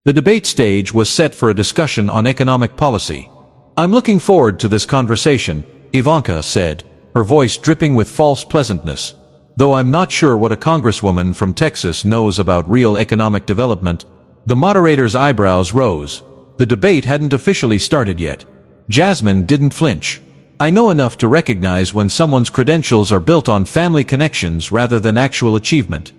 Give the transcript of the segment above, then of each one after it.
The debate stage was set for a discussion on economic policy. "I'm looking forward to this conversation," Ivanka said, her voice dripping with false pleasantness. "Though I'm not sure what a congresswoman from Texas knows about real economic development." The moderator's eyebrows rose. The debate hadn't officially started yet. Jasmine didn't flinch. "I know enough to recognize when someone's credentials are built on family connections rather than actual achievement."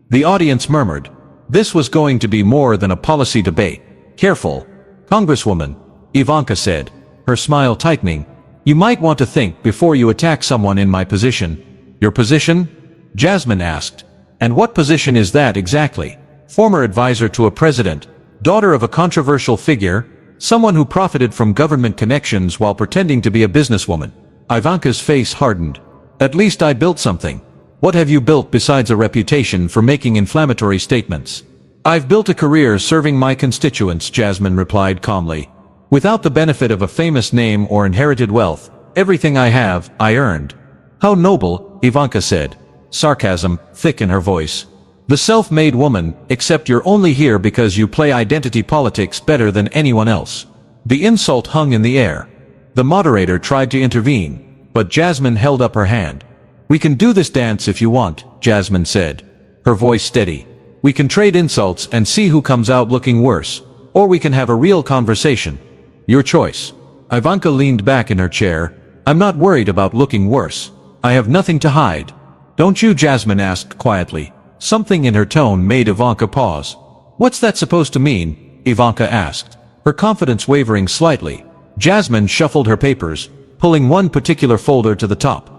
The audience murmured. This was going to be more than a policy debate. "Careful, Congresswoman," Ivanka said, her smile tightening. "You might want to think before you attack someone in my position." "Your position?" Jasmine asked. "And what position is that exactly?" "Former advisor to a president, daughter of a controversial figure, someone who profited from government connections while pretending to be a businesswoman." Ivanka's face hardened. "At least I built something." "What have you built besides a reputation for making inflammatory statements?" "I've built a career serving my constituents," Jasmine replied calmly. "Without the benefit of a famous name or inherited wealth, everything I have, I earned." "How noble," Ivanka said, sarcasm thick in her voice. "The self-made woman, except you're only here because you play identity politics better than anyone else." The insult hung in the air. The moderator tried to intervene, but Jasmine held up her hand. "We can do this dance if you want," Jasmine said, her voice steady. "We can trade insults and see who comes out looking worse, or we can have a real conversation. Your choice." Ivanka leaned back in her chair. "I'm not worried about looking worse. I have nothing to hide." "Don't you?" Jasmine asked quietly. Something in her tone made Ivanka pause. "What's that supposed to mean?" Ivanka asked, her confidence wavering slightly. Jasmine shuffled her papers, pulling one particular folder to the top.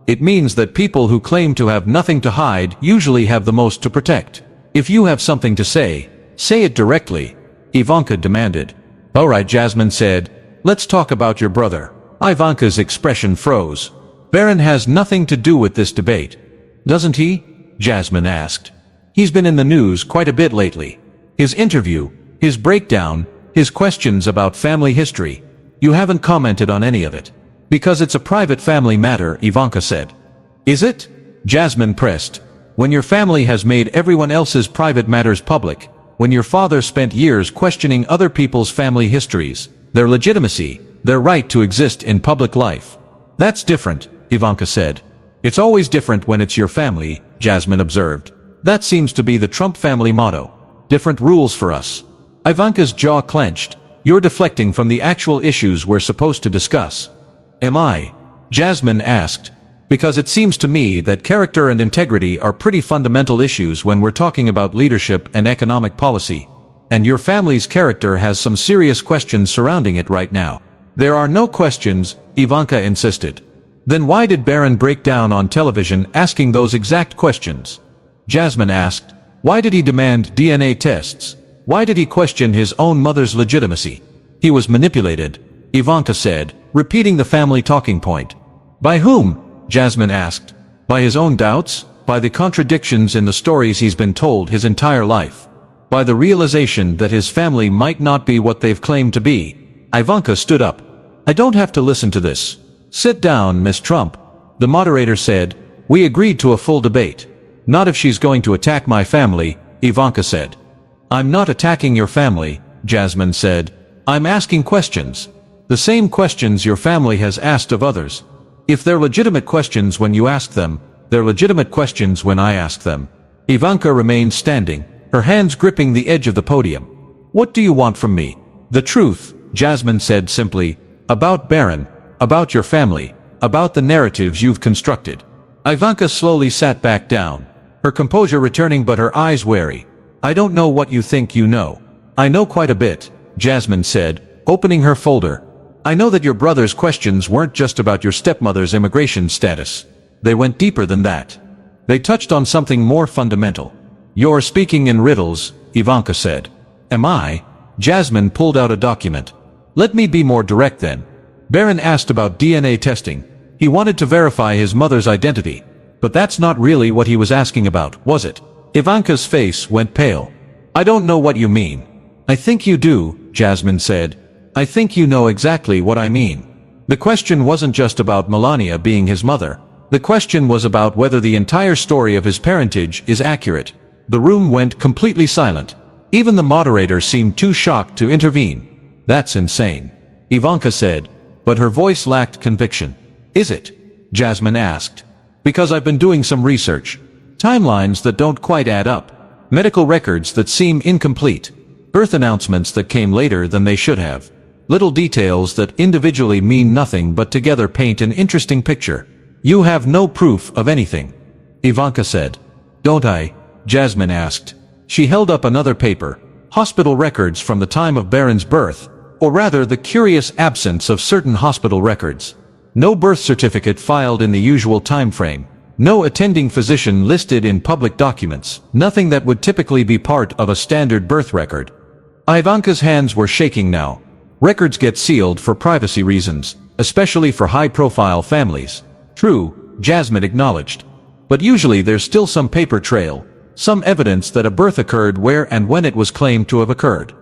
"It means that people who claim to have nothing to hide usually have the most to protect. If you have something to say it directly," Ivanka demanded. "All right," Jasmine said, "let's talk about your brother." Ivanka's expression froze. "Barron has nothing to do with this debate, doesn't he?" Jasmine asked. "He's been in the news quite a bit lately. His interview, his breakdown, his questions about family history. You haven't commented on any of it." "Because it's a private family matter," Ivanka said. "Is it?" Jasmine pressed. "When your family has made everyone else's private matters public, when your father spent years questioning other people's family histories, their legitimacy, their right to exist in public life." "That's different," Ivanka said. "It's always different when it's your family," Jasmine observed. "That seems to be the Trump family motto. Different rules for us." Ivanka's jaw clenched. "You're deflecting from the actual issues we're supposed to discuss." "Am I?" Jasmine asked. "Because it seems to me that character and integrity are pretty fundamental issues when we're talking about leadership and economic policy. And your family's character has some serious questions surrounding it right now." "There are no questions," Ivanka insisted. "Then why did Barron break down on television asking those exact questions?" Jasmine asked. "Why did he demand DNA tests? Why did he question his own mother's legitimacy?" "He was manipulated," Ivanka said, repeating the family talking point. "By whom?" Jasmine asked. "By his own doubts? By the contradictions in the stories he's been told his entire life? By the realization that his family might not be what they've claimed to be?" Ivanka stood up. "I don't have to listen to this." "Sit down, Miss Trump," the moderator said. "We agreed to a full debate." "Not if she's going to attack my family," Ivanka said. "I'm not attacking your family," Jasmine said. "I'm asking questions. The same questions your family has asked of others. If they're legitimate questions when you ask them, they're legitimate questions when I ask them." Ivanka remained standing, her hands gripping the edge of the podium. "What do you want from me?" "The truth," Jasmine said simply. "About Barron, about your family, about the narratives you've constructed." Ivanka slowly sat back down, her composure returning but her eyes wary. "I don't know what you think you know." "I know quite a bit," Jasmine said, opening her folder. "I know that your brother's questions weren't just about your stepmother's immigration status. They went deeper than that. They touched on something more fundamental." "You're speaking in riddles," Ivanka said. "Am I?" Jasmine pulled out a document. "Let me be more direct then. Barron asked about DNA testing. He wanted to verify his mother's identity. But that's not really what he was asking about, was it?" Ivanka's face went pale. "I don't know what you mean." "I think you do," Jasmine said. "I think you know exactly what I mean. The question wasn't just about Melania being his mother. The question was about whether the entire story of his parentage is accurate." The room went completely silent. Even the moderator seemed too shocked to intervene. That's insane, Ivanka said, but her voice lacked conviction. Is it? Jasmine asked. Because I've been doing some research. Timelines that don't quite add up. Medical records that seem incomplete. Birth announcements that came later than they should have. Little details that individually mean nothing but together paint an interesting picture. You have no proof of anything, Ivanka said. Don't I? Jasmine asked. She held up another paper. Hospital records from the time of Baron's birth, or rather the curious absence of certain hospital records. No birth certificate filed in the usual time frame. No attending physician listed in public documents. Nothing that would typically be part of a standard birth record. Ivanka's hands were shaking now. Records get sealed for privacy reasons, especially for high-profile families. True, Jasmine acknowledged. But usually there's still some paper trail, some evidence that a birth occurred where and when it was claimed to have occurred.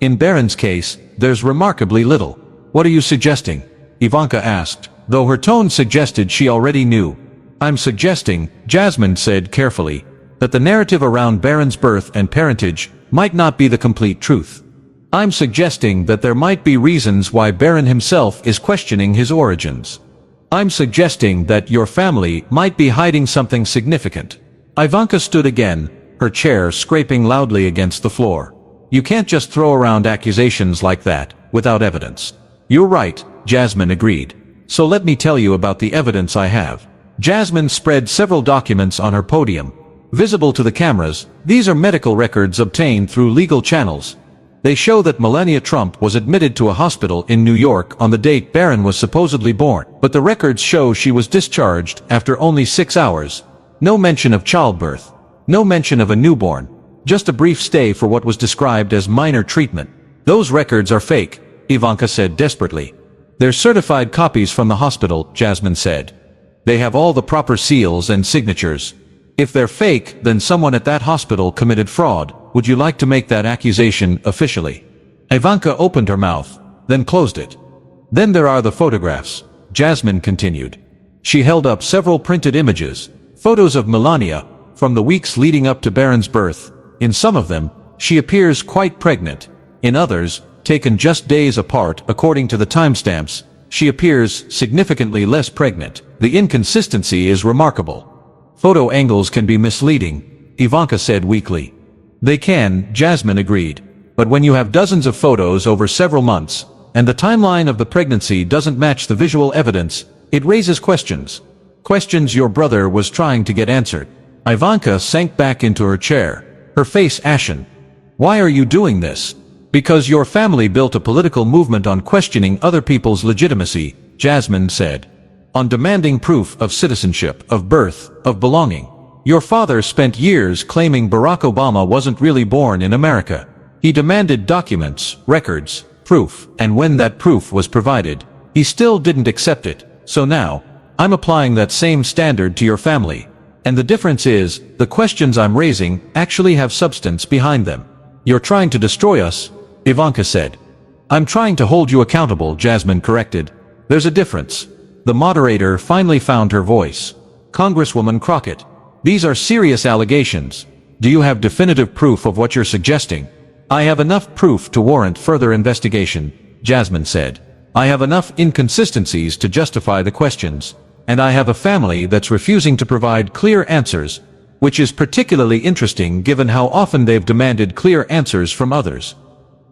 In Baron's case, there's remarkably little. What are you suggesting? Ivanka asked, though her tone suggested she already knew. I'm suggesting, Jasmine said carefully, that the narrative around Baron's birth and parentage might not be the complete truth. I'm suggesting that there might be reasons why Baron himself is questioning his origins. I'm suggesting that your family might be hiding something significant. Ivanka stood again, her chair scraping loudly against the floor. You can't just throw around accusations like that, without evidence. You're right, Jasmine agreed. So let me tell you about the evidence I have. Jasmine spread several documents on her podium. Visible to the cameras, these are medical records obtained through legal channels. They show that Melania Trump was admitted to a hospital in New York on the date Baron was supposedly born, but the records show she was discharged after only 6 hours. No mention of childbirth. No mention of a newborn. Just a brief stay for what was described as minor treatment. Those records are fake, Ivanka said desperately. They're certified copies from the hospital, Jasmine said. They have all the proper seals and signatures. If they're fake, then someone at that hospital committed fraud. Would you like to make that accusation officially? Ivanka opened her mouth, then closed it. Then there are the photographs, Jasmine continued. She held up several printed images, photos of Melania, from the weeks leading up to Baron's birth. In some of them, she appears quite pregnant. In others, taken just days apart according to the timestamps, she appears significantly less pregnant. The inconsistency is remarkable. Photo angles can be misleading, Ivanka said weakly. They can, Jasmine agreed. But when you have dozens of photos over several months, and the timeline of the pregnancy doesn't match the visual evidence, it raises questions. Questions your brother was trying to get answered. Ivanka sank back into her chair, her face ashen. Why are you doing this? Because your family built a political movement on questioning other people's legitimacy, Jasmine said. On demanding proof of citizenship, of birth, of belonging. Your father spent years claiming Barack Obama wasn't really born in America. He demanded documents, records, proof, and when that proof was provided, he still didn't accept it. So now, I'm applying that same standard to your family. And the difference is, the questions I'm raising actually have substance behind them. You're trying to destroy us, Ivanka said. I'm trying to hold you accountable, Jasmine corrected. There's a difference. The moderator finally found her voice. Congresswoman Crockett. These are serious allegations. Do you have definitive proof of what you're suggesting? I have enough proof to warrant further investigation, Jasmine said. I have enough inconsistencies to justify the questions, and I have a family that's refusing to provide clear answers, which is particularly interesting given how often they've demanded clear answers from others.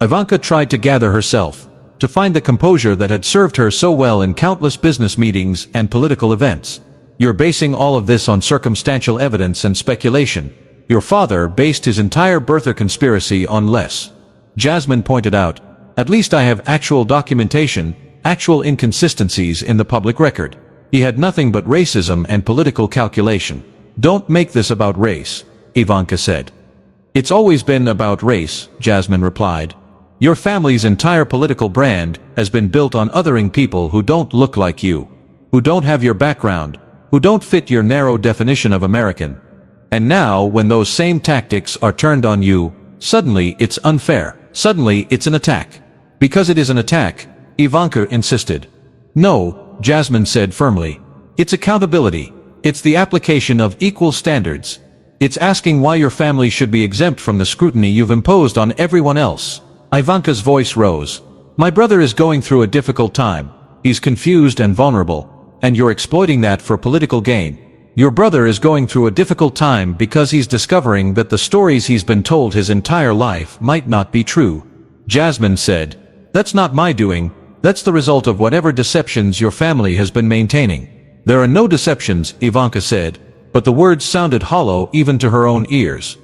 Ivanka tried to gather herself, to find the composure that had served her so well in countless business meetings and political events. You're basing all of this on circumstantial evidence and speculation. Your father based his entire birther conspiracy on less. Jasmine pointed out, at least I have actual documentation, actual inconsistencies in the public record. He had nothing but racism and political calculation. Don't make this about race, Ivanka said. It's always been about race, Jasmine replied. Your family's entire political brand has been built on othering people who don't look like you, who don't have your background, who don't fit your narrow definition of American. And now, when those same tactics are turned on you, suddenly it's unfair. Suddenly it's an attack. Because it is an attack, Ivanka insisted. No, Jasmine said firmly. It's accountability. It's the application of equal standards. It's asking why your family should be exempt from the scrutiny you've imposed on everyone else. Ivanka's voice rose. My brother is going through a difficult time. He's confused and vulnerable, and you're exploiting that for political gain. Your brother is going through a difficult time because he's discovering that the stories he's been told his entire life might not be true. Jasmine said, That's not my doing, that's the result of whatever deceptions your family has been maintaining. There are no deceptions, Ivanka said, but the words sounded hollow even to her own ears.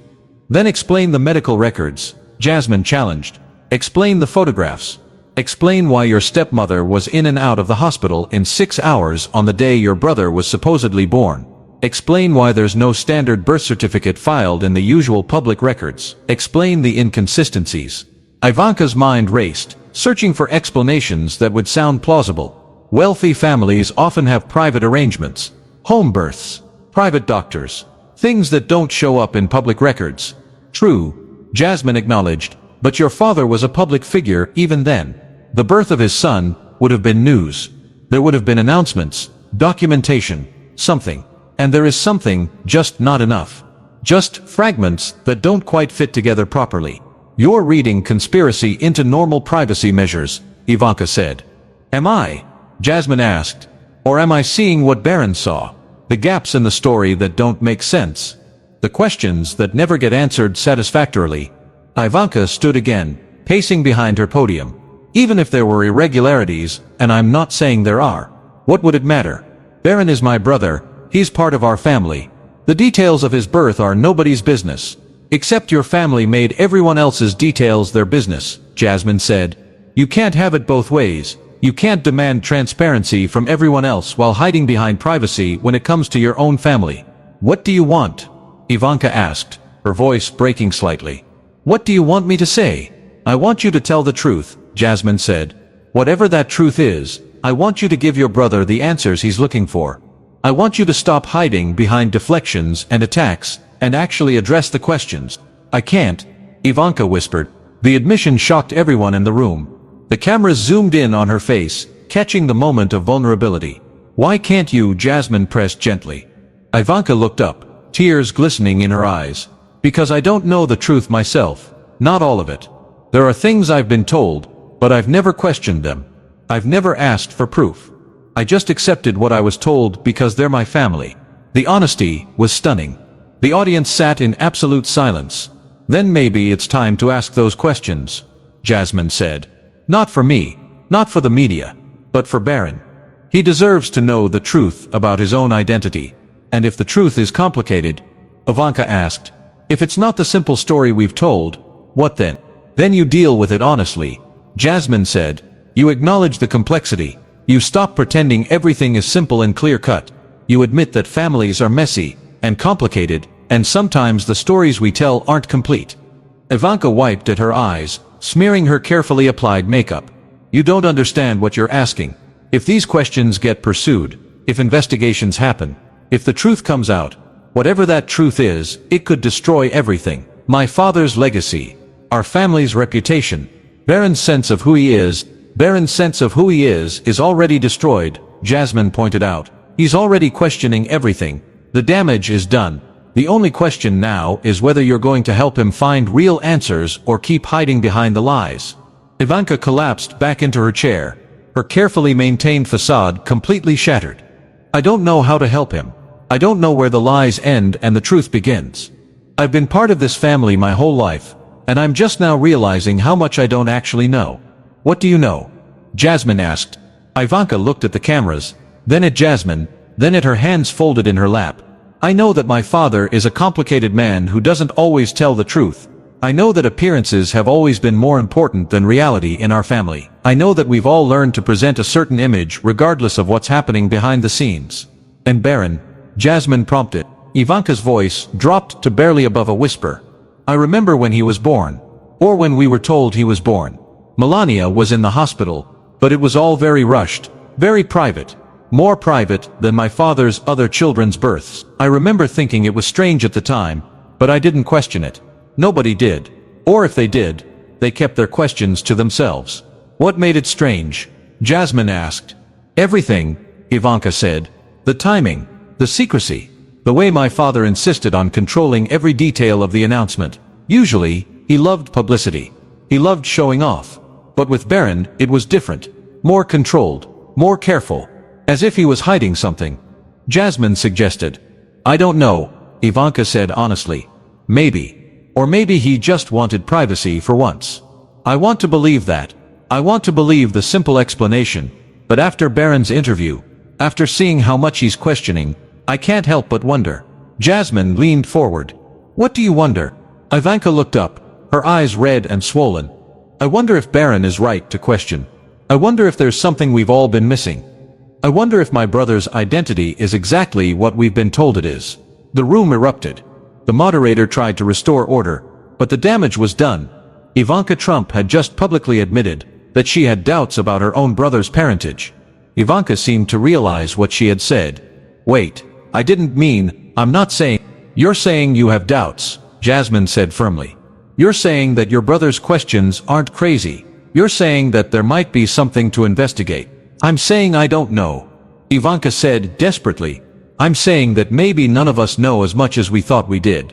Then explain the medical records, Jasmine challenged. Explain the photographs. Explain why your stepmother was in and out of the hospital in 6 hours on the day your brother was supposedly born. Explain why there's no standard birth certificate filed in the usual public records. Explain the inconsistencies. Ivanka's mind raced, searching for explanations that would sound plausible. Wealthy families often have private arrangements, home births, private doctors, things that don't show up in public records. True, Jasmine acknowledged, but your father was a public figure even then. The birth of his son would have been news. There would have been announcements, documentation, something. And there is something, just not enough. Just fragments that don't quite fit together properly. You're reading conspiracy into normal privacy measures, Ivanka said. Am I? Jasmine asked. Or am I seeing what Baron saw? The gaps in the story that don't make sense. The questions that never get answered satisfactorily. Ivanka stood again, pacing behind her podium. Even if there were irregularities, and I'm not saying there are, what would it matter? Baron is my brother. He's part of our family. The details of his birth are nobody's business. Except your family made everyone else's details their business, Jasmine said. You can't have it both ways. You can't demand transparency from everyone else while hiding behind privacy when it comes to your own family. What do you want? Ivanka asked, her voice breaking slightly. What do you want me to say? I want you to tell the truth, Jasmine said. Whatever that truth is, I want you to give your brother the answers he's looking for. I want you to stop hiding behind deflections and attacks, and actually address the questions. I can't, Ivanka whispered. The admission shocked everyone in the room. The cameras zoomed in on her face, catching the moment of vulnerability. Why can't you? Jasmine pressed gently. Ivanka looked up, tears glistening in her eyes. Because I don't know the truth myself, not all of it. There are things I've been told, but I've never questioned them. I've never asked for proof. I just accepted what I was told because they're my family. The honesty was stunning. The audience sat in absolute silence. Then maybe it's time to ask those questions, Jasmine said. Not for me, not for the media, but for Baron. He deserves to know the truth about his own identity. And if the truth is complicated, Ivanka asked, if it's not the simple story we've told, what then? Then you deal with it honestly, Jasmine said. You acknowledge the complexity. You stop pretending everything is simple and clear-cut. You admit that families are messy and complicated, and sometimes the stories we tell aren't complete. Ivanka wiped at her eyes, smearing her carefully applied makeup. You don't understand what you're asking. If these questions get pursued, if investigations happen, if the truth comes out, whatever that truth is, it could destroy everything. My father's legacy, our family's reputation, Baron's sense of who he is already destroyed, Jasmine pointed out. He's already questioning everything. The damage is done. The only question now is whether you're going to help him find real answers or keep hiding behind the lies. Ivanka collapsed back into her chair, her carefully maintained facade completely shattered. I don't know how to help him. I don't know where the lies end and the truth begins. I've been part of this family my whole life, and I'm just now realizing how much I don't actually know. What do you know? Jasmine asked. Ivanka looked at the cameras, then at Jasmine, then at her hands folded in her lap. I know that my father is a complicated man who doesn't always tell the truth. I know that appearances have always been more important than reality in our family. I know that we've all learned to present a certain image regardless of what's happening behind the scenes. And Baron, Jasmine prompted. Ivanka's voice dropped to barely above a whisper. I remember when he was born. Or when we were told he was born. Melania was in the hospital, but it was all very rushed, very private. More private than my father's other children's births. I remember thinking it was strange at the time, but I didn't question it. Nobody did. Or if they did, they kept their questions to themselves. What made it strange? Jasmine asked. Everything, Ivanka said. The timing, the secrecy. The way my father insisted on controlling every detail of the announcement. Usually, he loved publicity. He loved showing off. But with Baron, it was different. More controlled. More careful. As if he was hiding something. Jasmine suggested. I don't know, Ivanka said honestly. Maybe. Or maybe he just wanted privacy for once. I want to believe that. I want to believe the simple explanation. But after Baron's interview, after seeing how much he's questioning, I can't help but wonder. Jasmine leaned forward. What do you wonder? Ivanka looked up, her eyes red and swollen. I wonder if Baron is right to question. I wonder if there's something we've all been missing. I wonder if my brother's identity is exactly what we've been told it is. The room erupted. The moderator tried to restore order, but the damage was done. Ivanka Trump had just publicly admitted that she had doubts about her own brother's parentage. Ivanka seemed to realize what she had said. Wait, I didn't mean, I'm not saying. You're saying you have doubts, Jasmine said firmly. You're saying that your brother's questions aren't crazy. You're saying that there might be something to investigate. I'm saying I don't know, Ivanka said desperately. I'm saying that maybe none of us know as much as we thought we did.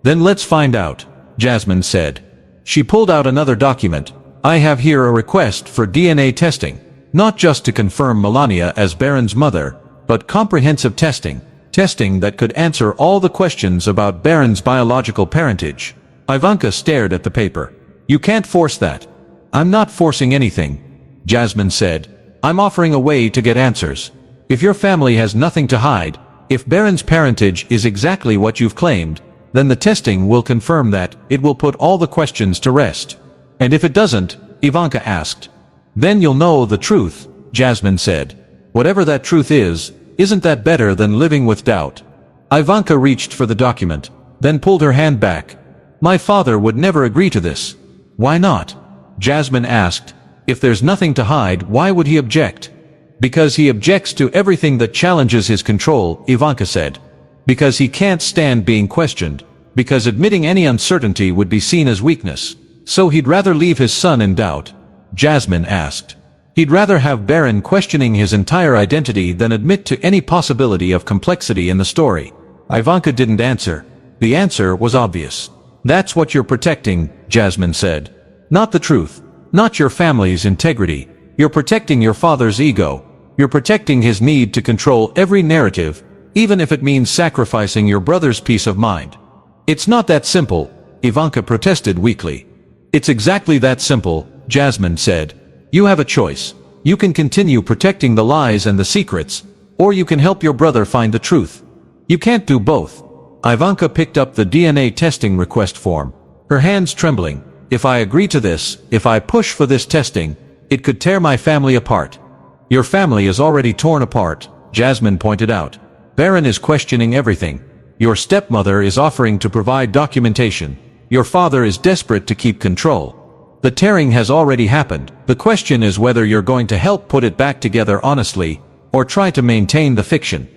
Then let's find out, Jasmine said. She pulled out another document. I have here a request for DNA testing, not just to confirm Melania as Baron's mother, but comprehensive testing. Testing that could answer all the questions about Baron's biological parentage. Ivanka stared at the paper. You can't force that. I'm not forcing anything, Jasmine said. I'm offering a way to get answers. If your family has nothing to hide, if Baron's parentage is exactly what you've claimed, then the testing will confirm that. It will put all the questions to rest. And if it doesn't, Ivanka asked. Then you'll know the truth, Jasmine said. Whatever that truth is, isn't that better than living with doubt? Ivanka reached for the document, then pulled her hand back. My father would never agree to this. Why not? Jasmine asked. If there's nothing to hide, why would he object? Because he objects to everything that challenges his control, Ivanka said. Because he can't stand being questioned. Because admitting any uncertainty would be seen as weakness. So he'd rather leave his son in doubt? Jasmine asked. He'd rather have Baron questioning his entire identity than admit to any possibility of complexity in the story. Ivanka didn't answer. The answer was obvious. That's what you're protecting, Jasmine said. Not the truth. Not your family's integrity. You're protecting your father's ego. You're protecting his need to control every narrative, even if it means sacrificing your brother's peace of mind. It's not that simple, Ivanka protested weakly. It's exactly that simple, Jasmine said. You have a choice. You can continue protecting the lies and the secrets, or you can help your brother find the truth. You can't do both. Ivanka picked up the DNA testing request form, her hands trembling. If I agree to this, if I push for this testing, it could tear my family apart. Your family is already torn apart, Jasmine pointed out. Baron is questioning everything. Your stepmother is offering to provide documentation. Your father is desperate to keep control. The tearing has already happened. The question is whether you're going to help put it back together honestly, or try to maintain the fiction.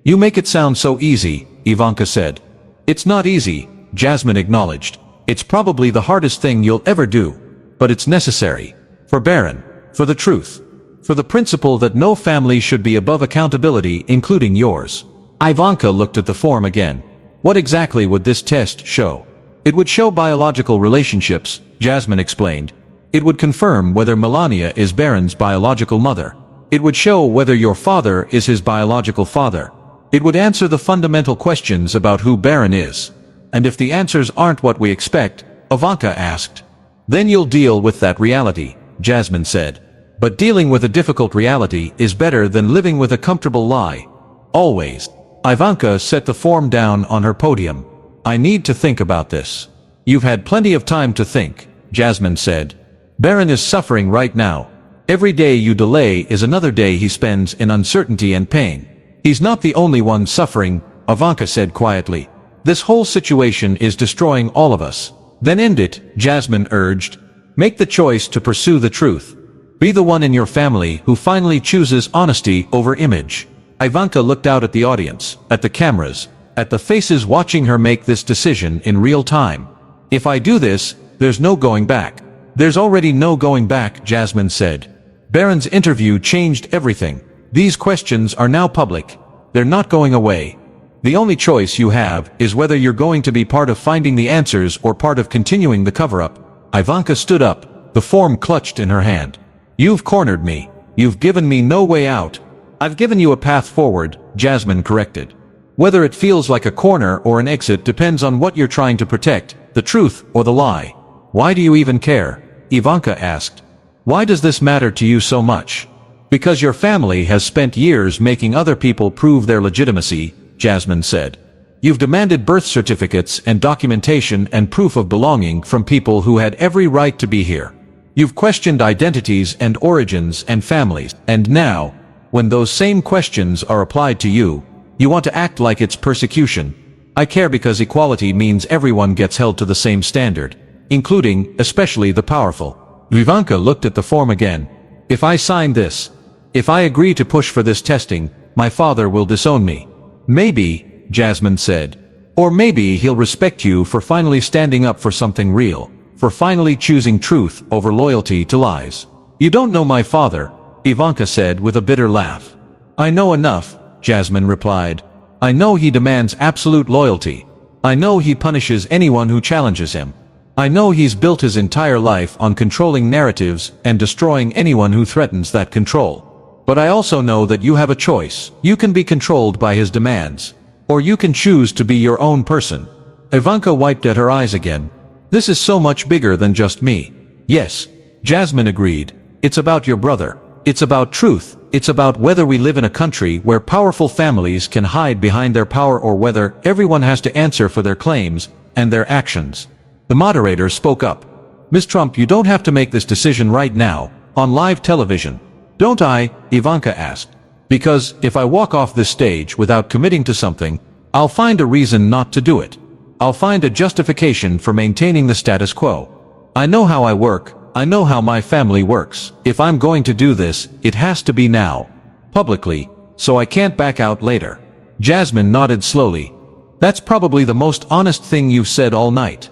You make it sound so easy, Ivanka said. It's not easy, Jasmine acknowledged. It's probably the hardest thing you'll ever do, but it's necessary. For Baron, for the truth, for the principle that no family should be above accountability, including yours. Ivanka looked at the form again. What exactly would this test show? It would show biological relationships, Jasmine explained. It would confirm whether Melania is Baron's biological mother. It would show whether your father is his biological father. It would answer the fundamental questions about who Baron is. And if the answers aren't what we expect, Ivanka asked, then you'll deal with that reality, Jasmine said. But dealing with a difficult reality is better than living with a comfortable lie. Always. Ivanka set the form down on her podium. I need to think about this. You've had plenty of time to think, Jasmine said. Baron is suffering right now. Every day you delay is another day he spends in uncertainty and pain. He's not the only one suffering, Ivanka said quietly. This whole situation is destroying all of us. Then end it, Jasmine urged. Make the choice to pursue the truth. Be the one in your family who finally chooses honesty over image. Ivanka looked out at the audience, at the cameras, at the faces watching her make this decision in real time. If I do this, there's no going back. There's already no going back, Jasmine said. Baron's interview changed everything. These questions are now public. They're not going away. The only choice you have is whether you're going to be part of finding the answers or part of continuing the cover-up. Ivanka stood up, the form clutched in her hand. You've cornered me. You've given me no way out. I've given you a path forward, Jasmine corrected. Whether it feels like a corner or an exit depends on what you're trying to protect, the truth or the lie. Why do you even care? Ivanka asked. Why does this matter to you so much? Because your family has spent years making other people prove their legitimacy, Jasmine said. You've demanded birth certificates and documentation and proof of belonging from people who had every right to be here. You've questioned identities and origins and families, and now, when those same questions are applied to you, you want to act like it's persecution. I care because equality means everyone gets held to the same standard, including, especially the powerful. Ivanka looked at the form again. If I sign this, if I agree to push for this testing, my father will disown me. Maybe, Jasmine said. Or maybe he'll respect you for finally standing up for something real, for finally choosing truth over loyalty to lies. You don't know my father, Ivanka said with a bitter laugh. I know enough, Jasmine replied. I know he demands absolute loyalty. I know he punishes anyone who challenges him. I know he's built his entire life on controlling narratives and destroying anyone who threatens that control. But I also know that you have a choice. You can be controlled by his demands. Or you can choose to be your own person. Ivanka wiped at her eyes again. This is so much bigger than just me. Yes, Jasmine agreed. It's about your brother. It's about truth. It's about whether we live in a country where powerful families can hide behind their power or whether everyone has to answer for their claims and their actions. The moderator spoke up. Ms. Trump, you don't have to make this decision right now, on live television. Don't I? Ivanka asked. Because if I walk off this stage without committing to something, I'll find a reason not to do it. I'll find a justification for maintaining the status quo. I know how I work. I know how my family works. If I'm going to do this, it has to be now. Publicly, so I can't back out later. Jasmine nodded slowly. That's probably the most honest thing you've said all night.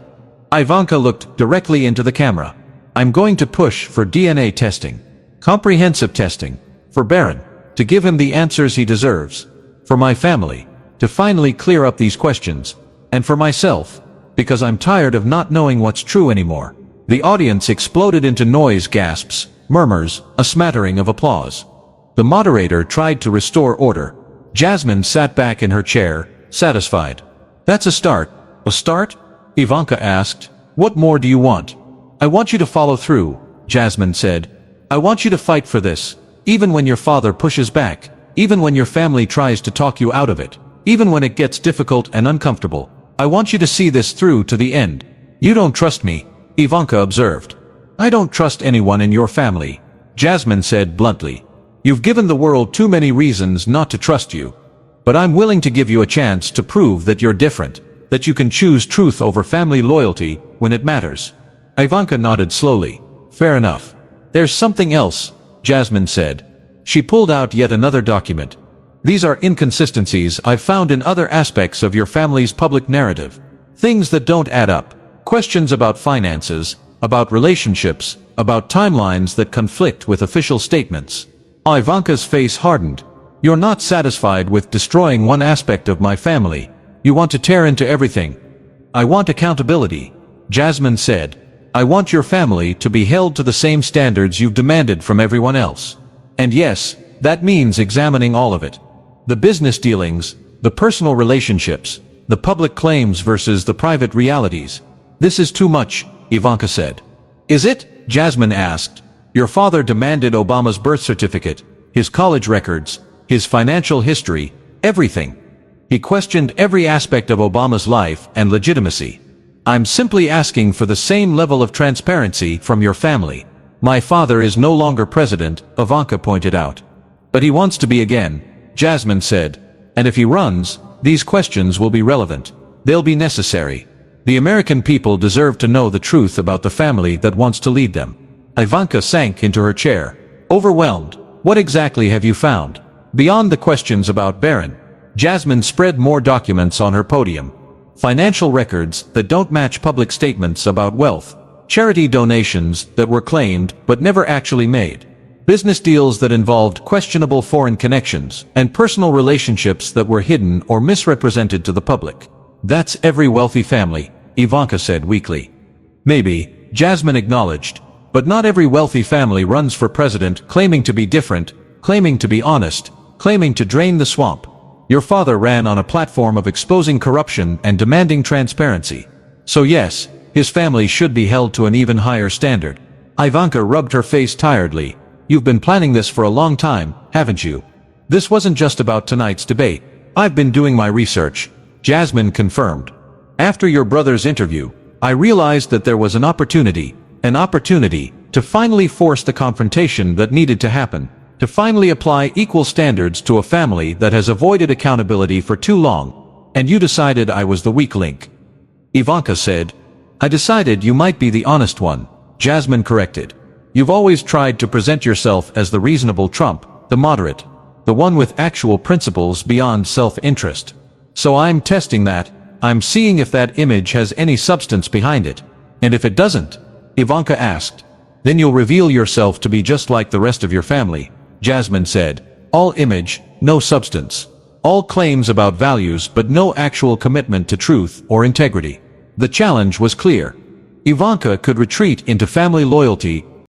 Ivanka looked directly into the camera. I'm going to push for DNA testing. Comprehensive testing. For Barron. To give him the answers he deserves. For my family. To finally clear up these questions. And for myself. Because I'm tired of not knowing what's true anymore. The audience exploded into noise, gasps, murmurs, a smattering of applause. The moderator tried to restore order. Jasmine sat back in her chair, satisfied. That's a start. A start? Ivanka asked. What more do you want? I want you to follow through, Jasmine said. I want you to fight for this, even when your father pushes back, even when your family tries to talk you out of it, even when it gets difficult and uncomfortable. I want you to see this through to the end. You don't trust me, Ivanka observed. I don't trust anyone in your family, Jasmine said bluntly. You've given the world too many reasons not to trust you. But I'm willing to give you a chance to prove that you're different, that you can choose truth over family loyalty when it matters. Ivanka nodded slowly. Fair enough. There's something else, Jasmine said. She pulled out yet another document. These are inconsistencies I've found in other aspects of your family's public narrative. Things that don't add up. Questions about finances, about relationships, about timelines that conflict with official statements. Ivanka's face hardened. You're not satisfied with destroying one aspect of my family. You want to tear into everything. I want accountability, Jasmine said. I want your family to be held to the same standards you've demanded from everyone else. And yes, that means examining all of it. The business dealings, the personal relationships, the public claims versus the private realities. This is too much, Ivanka said. Is it? Jasmine asked. Your father demanded Obama's birth certificate, his college records, his financial history, everything. He questioned every aspect of Obama's life and legitimacy. I'm simply asking for the same level of transparency from your family. My father is no longer president, Ivanka pointed out. But he wants to be again, Jasmine said. And if he runs, these questions will be relevant. They'll be necessary. The American people deserve to know the truth about the family that wants to lead them. Ivanka sank into her chair, overwhelmed. What exactly have you found? Beyond the questions about Barron, Jasmine spread more documents on her podium. Financial records that don't match public statements about wealth. Charity donations that were claimed but never actually made. Business deals that involved questionable foreign connections, and personal relationships that were hidden or misrepresented to the public. That's every wealthy family, Ivanka said weakly. Maybe, Jasmine acknowledged, but not every wealthy family runs for president claiming to be different, claiming to be honest, claiming to drain the swamp. Your father ran on a platform of exposing corruption and demanding transparency. So yes, his family should be held to an even higher standard. Ivanka rubbed her face tiredly. You've been planning this for a long time, haven't you? This wasn't just about tonight's debate. I've been doing my research, Jasmine confirmed. After your brother's interview, I realized that there was an opportunity to finally force the confrontation that needed to happen, to finally apply equal standards to a family that has avoided accountability for too long, and you decided I was the weak link. Ivanka said. I decided you might be the honest one, Jasmine corrected. You've always tried to present yourself as the reasonable Trump, the moderate, the one with actual principles beyond self-interest. So I'm testing that. I'm seeing if that image has any substance behind it. And if it doesn't, Ivanka asked, then you'll reveal yourself to be just like the rest of your family, Jasmine said. All image, no substance. All claims about values but no actual commitment to truth or integrity. The challenge was clear. Ivanka could retreat into family loyalty